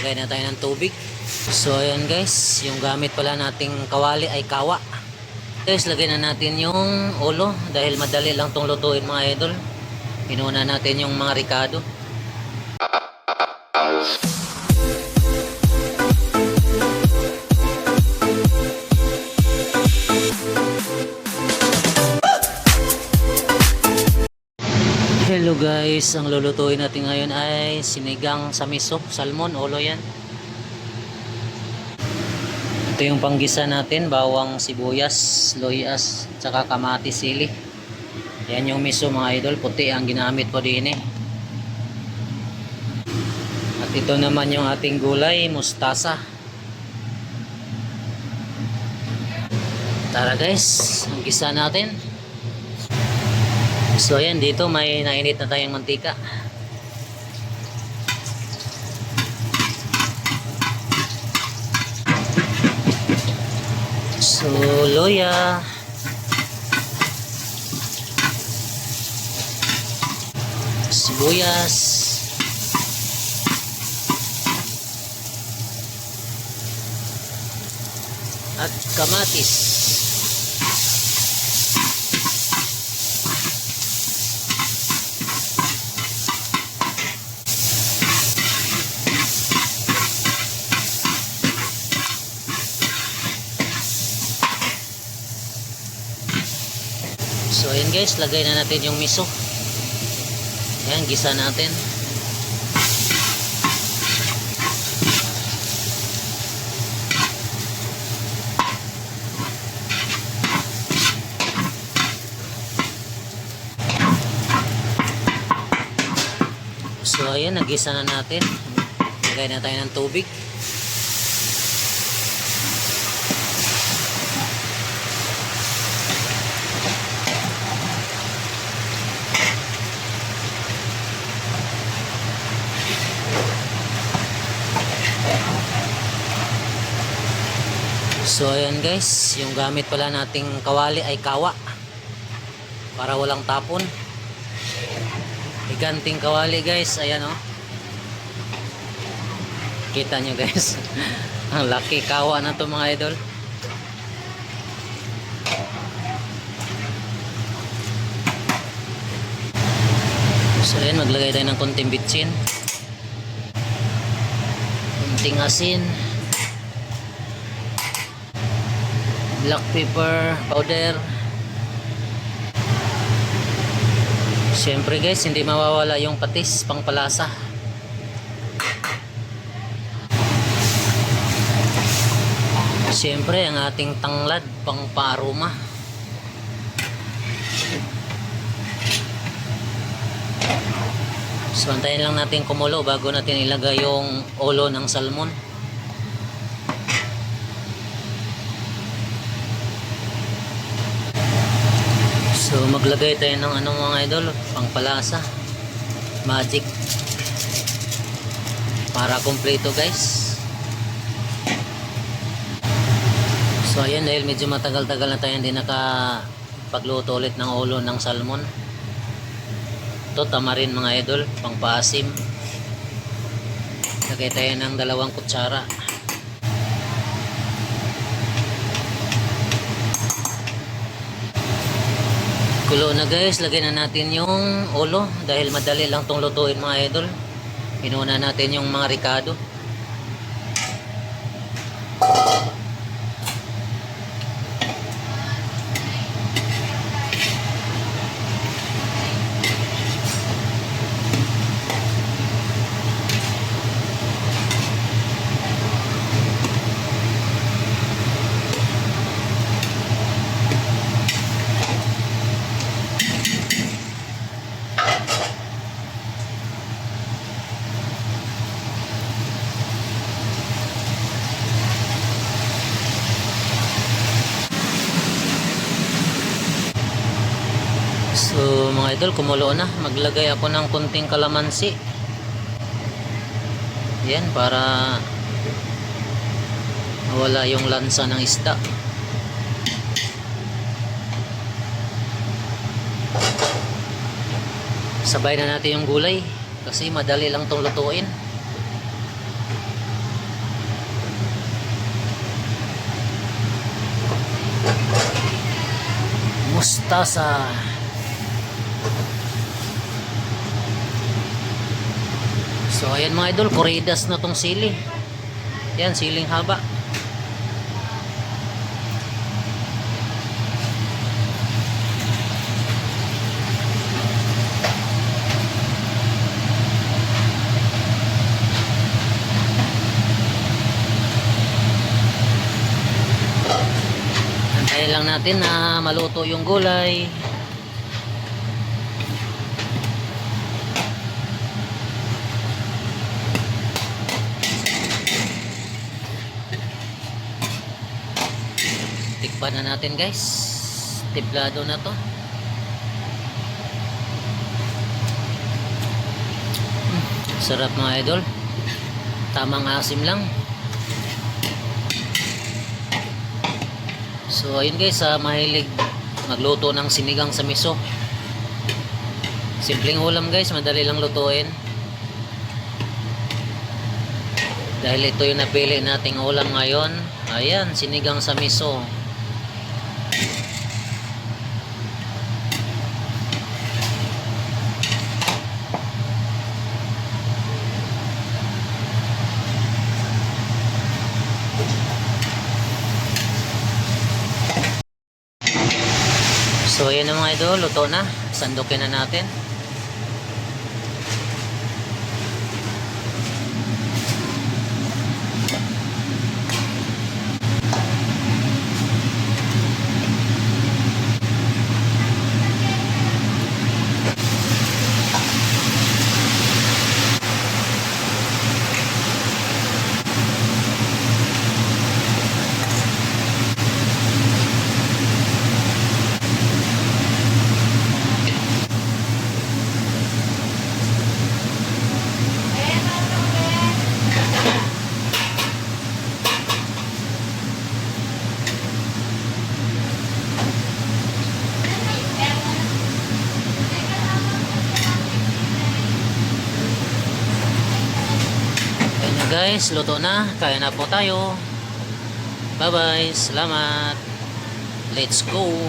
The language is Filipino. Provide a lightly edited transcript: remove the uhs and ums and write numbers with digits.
maglagay na tayo ng tubig. So ayan guys, yung gamit pala nating kawali ay kawa. Guys, lagay na natin yung ulo dahil madali lang tong lutuin mga idol. Inuna natin yung mga ricado. Hello guys, ang lulutuin natin ngayon ay sinigang sa miso, salmon, ulo yan. Ito yung panggisa natin, bawang, sibuyas, loyas, tsaka kamatis, sili. Yan yung miso mga idol, puti ang ginamit ko din eh. At ito naman yung ating gulay, mustasa. Tara guys, ang gisa natin. So ayan, dito may nainit na tayong mantika. So loya, sibuyas, at kamatis. So ayan guys, lagay na natin yung miso. Ayan, gisa natin. So ayan, nagisa na natin. Lagay na tayo ng tubig. So ayan guys, yung gamit pala nating kawali ay kawa para walang tapon. Higanting kawali guys, ayan o. Kita nyo guys. Ang laki kawa na to mga idol. So ayan, maglagay tayo ng konting bitsin, konting asin, black pepper powder. Siyempre guys, hindi mawawala yung patis, pangpalasa. Siyempre ang ating tanglad, pangparoma. So antayin lang natin kumulo bago natin ilagay yung ulo ng salmon. So maglagay tayo ng mga idol, pangpalasa, magic, para kompleto guys. So ayan, dahil medyo matagal-tagal na tayo hindi nakapagluto ulit ng ulo ng salmon. Ito tamarin mga idol, pangpaasim. Lagay tayo ng 2 kutsara. Kulo na guys, lagay na natin yung ulo dahil madali lang tong lutuin mga idol. Inuna natin yung mga ricado. So mga idol, kumulo na. Maglagay ako ng kunting kalamansi. Yan, para mawala yung lansa ng isda. Sabay na natin yung gulay kasi madali lang tong lutuin. mustasa. So ayan mga idol, kuridas na tong sili. Yan, siling haba. Antayin lang natin na maluto yung gulay. Tikpan na natin guys. Tiplado na to. Sarap mga idol. Tamang asim lang. So ayun guys, mahilig magluto ng sinigang sa miso. Simpleng ulam guys, madali lang lutuin. Dahil ito yung napili nating ulam ngayon. Ayan, sinigang sa miso. So ayan na mga idol, luto na. Sandukin na natin. Guys, luto na. Kaya na po tayo. Bye bye. Salamat. Let's go.